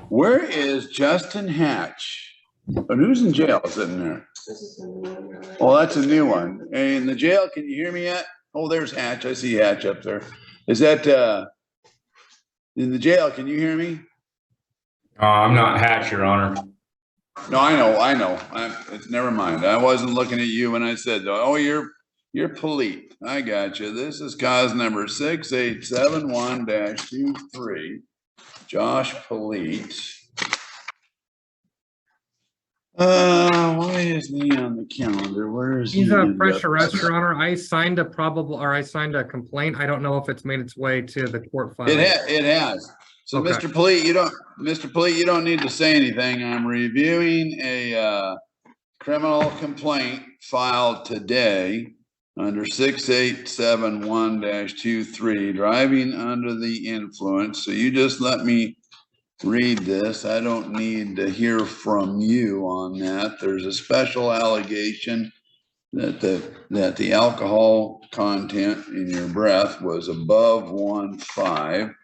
Where is Justin Hatch? And who's in jail sitting there? Oh, that's a new one. Hey, in the jail, can you hear me yet? Oh, there's Hatch. I see Hatch up there. Is that in the jail? Can you hear me? I'm not Hatch, Your Honor. No, I know. It's never mind. I wasn't looking at you when I said, oh, you're Polite. I got you. This is cause number 6871-23. Josh Polite. Why isn't he on the calendar? Where is he? He's a fresh arrest, Your Honor. I signed a complaint. I don't know if it's made its way to the court file. It has. So, okay. Mr. Polite, you don't need to say anything. I'm reviewing a criminal complaint filed today under 6871-23, driving under the influence. So you just let me read this. I don't need to hear from you on that. There's a special allegation that the alcohol content in your breath was above 1.5,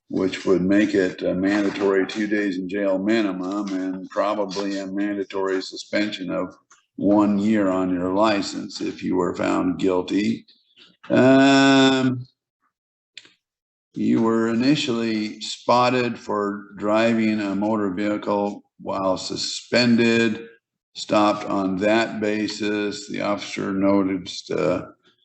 which would make it a mandatory 2 days in jail minimum and probably a mandatory suspension of 1 year on your license if you were found guilty. You were initially spotted for driving a motor vehicle while suspended, stopped on that basis. The officer noticed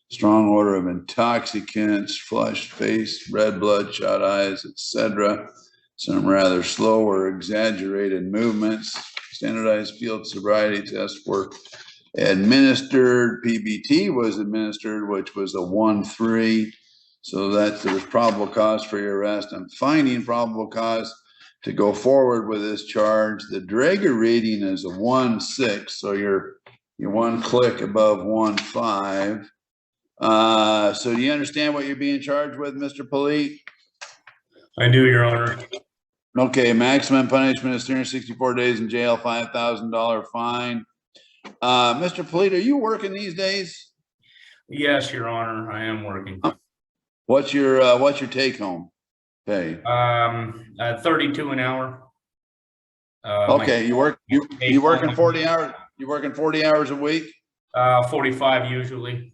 strong odor of intoxicants, flushed face, red blood, shot eyes, etc. Some rather slow or exaggerated movements. Standardized field sobriety tests were administered. PBT was administered, which was a 1.3. So that there's probable cause for your arrest. I'm finding probable cause to go forward with this charge. The Draeger rating is a 1.6, so you're 1 click above 1.5. So do you understand what you're being charged with, Mr. Polite? I do, Your Honor. Okay, maximum punishment is 364 days in jail, $5,000 fine. Mr. Polite, are you working these days? Yes, Your Honor, I am working. What's your take home pay? 32 an hour. Okay, you working 40 hours? You working 40 hours a week? 45 usually.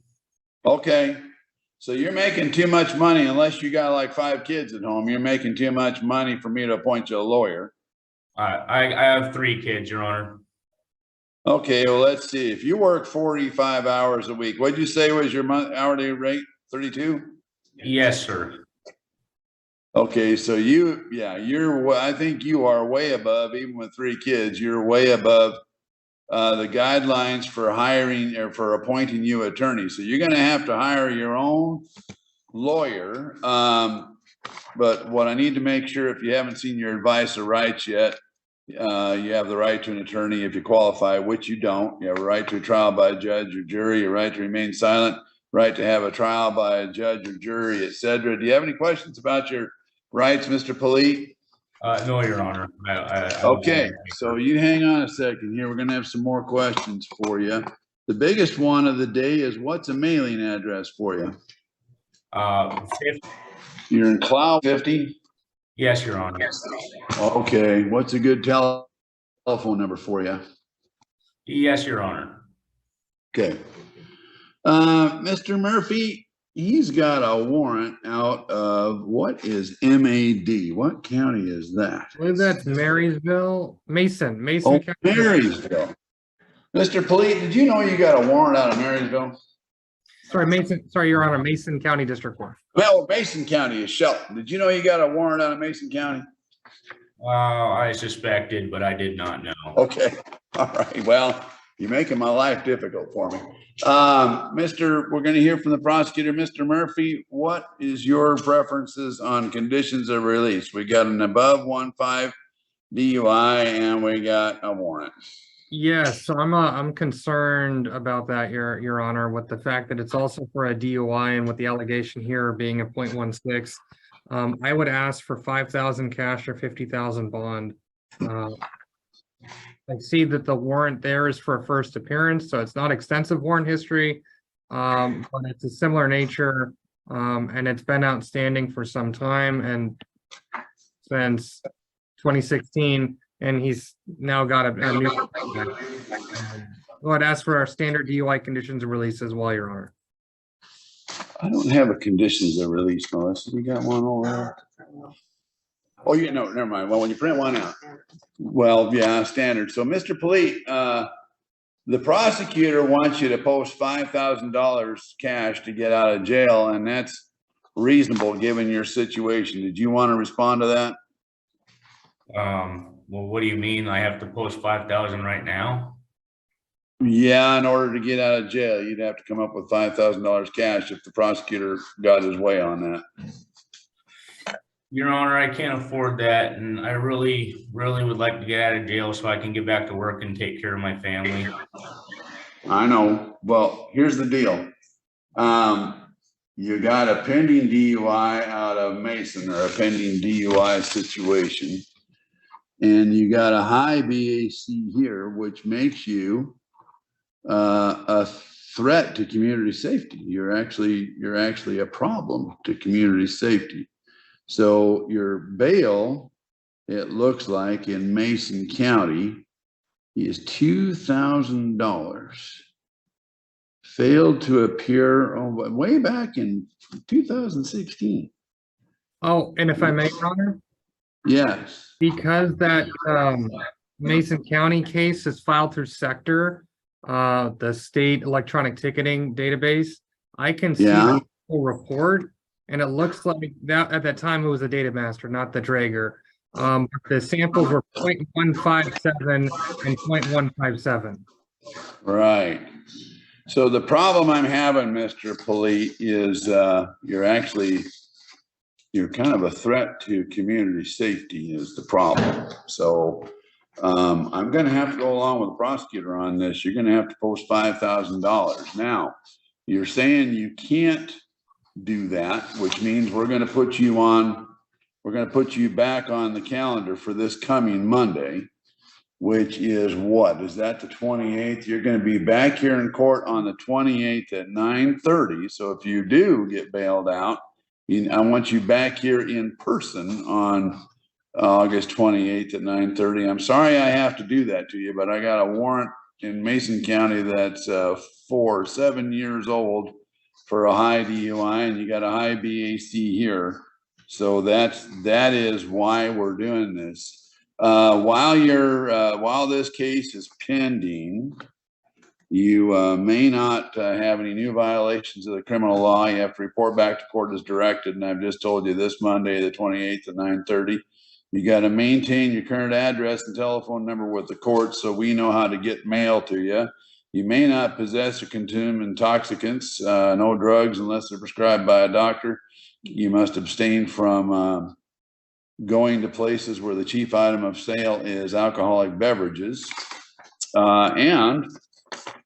Okay, so you're making too much money unless you got like 5 kids at home. You're making too much money for me to appoint you a lawyer. I have 3 kids, Your Honor. Okay, well, let's see. If you work 45 hours a week, what'd you say was your hourly rate? 32? Yes, sir. Okay, so I think you are way above, even with 3 kids, you're way above the guidelines for hiring or for appointing you attorney. So you're going to have to hire your own lawyer. But what I need to make sure, if you haven't seen your advice or rights yet, you have the right to an attorney if you qualify, which you don't. You have a right to a trial by a judge or jury, a right to remain silent, right to have a trial by a judge or jury, etc. Do you have any questions about your rights, Mr. Polite? No, Your Honor. Okay, so you hang on a second here. We're going to have some more questions for you. The biggest one of the day is, what's a mailing address for you? 50. You're in Cloud 50? Yes, Your Honor. Okay, what's a good telephone number for you? Yes, Your Honor. Okay. Mr. Murphy, he's got a warrant out of, what is MAD? What county is that? I believe that's Mason Oh, County. Marysville. Mr. Polite, did you know you got a warrant out of Marysville? Sorry, Your Honor, Mason County District Court. Well, Mason County is Shelton. Did you know you got a warrant out of Mason County? I suspected, but I did not know. Okay. All right. Well, you're making my life difficult for me. We're going to hear from the prosecutor. Mr. Murphy, what is your preferences on conditions of release? We got an above 1.5 DUI and we got a warrant. Yes, so I'm concerned about that, Your Honor, with the fact that it's also for a DUI and with the allegation here being a 0.16. I would ask for 5,000 cash or 50,000 bond. I see that the warrant there is for a first appearance, so it's not extensive warrant history, but it's a similar nature, and it's been outstanding for some time. And since 2016, and he's now got a new. Well, I'd ask for our standard DUI conditions of release as well, Your Honor. I don't have a conditions of release, Melissa. You got one over there? Oh, you know, never mind. Well, when you print one out. Well, yeah, standard. So, Mr. Polite, the prosecutor wants you to post $5,000 cash to get out of jail, and that's reasonable given your situation. Did you want to respond to that? Well, what do you mean? I have to post 5,000 right now? Yeah, in order to get out of jail, you'd have to come up with $5,000 cash if the prosecutor got his way on that. Your Honor, I can't afford that, and I really would like to get out of jail so I can get back to work and take care of my family. I know. Well, here's the deal. You got a pending DUI out of Mason, or a pending DUI situation, and you got a high BAC here, which makes you a threat to community safety. You're actually a problem to community safety. So your bail, it looks like in Mason County, is $2,000. Failed to appear way back in 2016. Oh, and if I may, Your Honor, Yes. because that Mason County case is filed through Sector, the state electronic ticketing database, I can see the full report, and it looks like that at that time it was a data master, not the Draeger. The samples were 0.157 and 0.157. Right. So the problem I'm having, Mr. Polite, is you're kind of a threat to community safety is the problem. So I'm going to have to go along with the prosecutor on this. You're going to have to post $5,000. Now, you're saying you can't do that, which means we're going to put you back on the calendar for this coming Monday, which is what? Is that the 28th? You're going to be back here in court on the 28th at 9:30. So if you do get bailed out, I want you back here in person on August 28th at 9:30. I'm sorry I have to do that to you, but I got a warrant in Mason County that's 7 years old for a high DUI, and you got a high BAC here. So that is why we're doing this. While this case is pending, you may not have any new violations of the criminal law. You have to report back to court as directed, and I've just told you this Monday, the 28th at 9:30. You got to maintain your current address and telephone number with the court so we know how to get mail to you. You may not possess or consume intoxicants, no drugs unless they're prescribed by a doctor. You must abstain from going to places where the chief item of sale is alcoholic beverages. And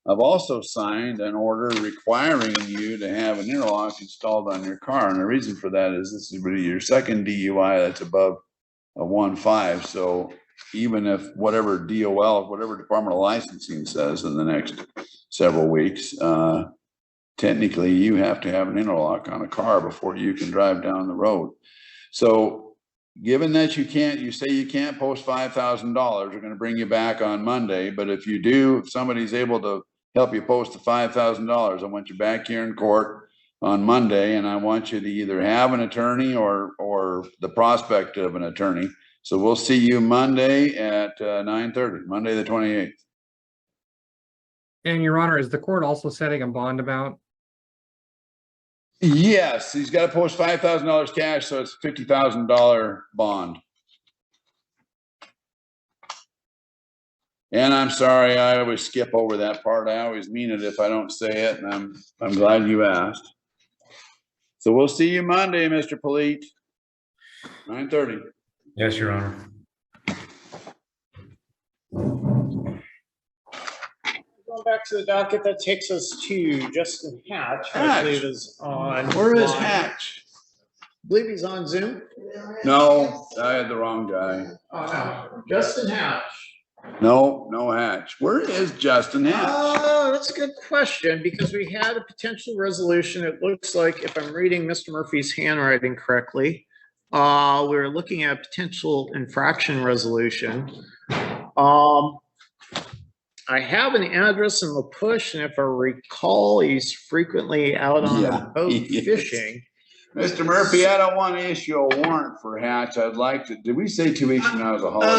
I've also signed an order requiring you to have an interlock installed on your car. And the reason for that is this is really your second DUI that's above a 1.5. So even if whatever DOL, whatever Department of Licensing says in the next several weeks, technically you have to have an interlock on a car before you can drive down the road. So given that you say you can't post $5,000, we're going to bring you back on Monday. But if you do, if somebody's able to help you post the $5,000, I want you back here in court on Monday, and I want you to either have an attorney or the prospect of an attorney. So we'll see you Monday at 9:30, Monday the 28th. And Your Honor, is the court also setting a bond amount? Yes, he's got to post $5,000 cash, so it's a $50,000 bond. And I'm sorry, I always skip over that part. I always mean it if I don't say it, and I'm glad you asked. So we'll see you Monday, Mr. Polite, 9:30. Yes, Your Honor. Going back to the docket, that takes us to Justin Hatch. I believe is on. Where is Hatch? I believe he's on Zoom. No, I had the wrong guy. Justin Hatch. No Hatch. Where is Justin Hatch? Oh, that's a good question, because we had a potential resolution. It looks like, if I'm reading Mr. Murphy's handwriting correctly, we're looking at potential infraction resolution. I have an address in La Push, and if I recall, he's frequently out on Yeah, a boat he is. fishing. Mr. Murphy, I don't want to issue a warrant for Hatch. I'd like to, did we say 2 weeks from now is a holiday?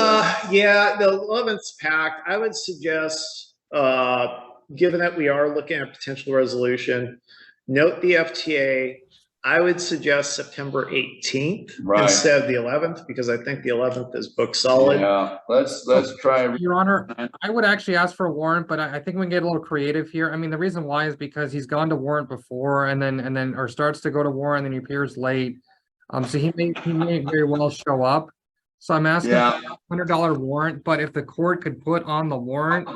Yeah, the 11th's packed. I would suggest, given that we are looking at potential resolution, note the FTA. I would suggest September 18th Right. instead of the 11th, because I think the 11th is booked solid. Yeah, let's try. Your Honor, I would actually ask for a warrant, but I think we can get a little creative here. I mean, the reason why is because he's gone to warrant before and then or starts to go to warrant and then he appears late. So he may very well show up. So I'm asking Yeah. for a $100 warrant, but if the court could put on the warrant,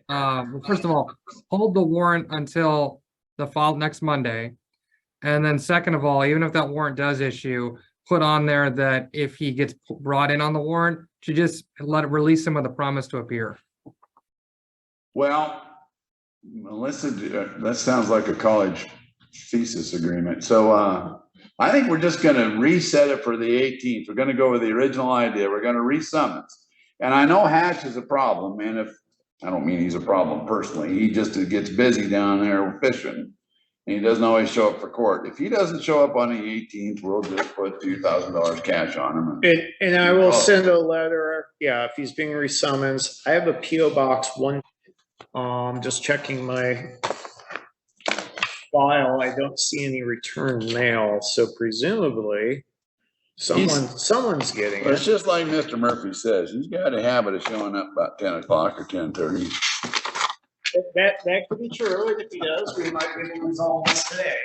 well, first of all, hold the warrant until the next Monday. And then second of all, even if that warrant does issue, put on there that if he gets brought in on the warrant, to just release him with a promise to appear. Well, Melissa, that sounds like a college thesis agreement. So I think we're just going to reset it for the 18th. We're going to go with the original idea. We're going to resummons. And I know Hatch is a problem. And if I don't mean he's a problem personally, he just gets busy down there fishing. And he doesn't always show up for court. If he doesn't show up on the 18th, we'll just put $2,000 cash on him. And I will send a letter. Yeah, if he's being resummons. I have a PO box 1. Just checking my file. I don't see any return mail, so presumably someone's getting It's it. just like Mr. Murphy says. He's got a habit of showing up about 10 o'clock or 10:30. That could be true. And if he does, we might be able to resolve this today.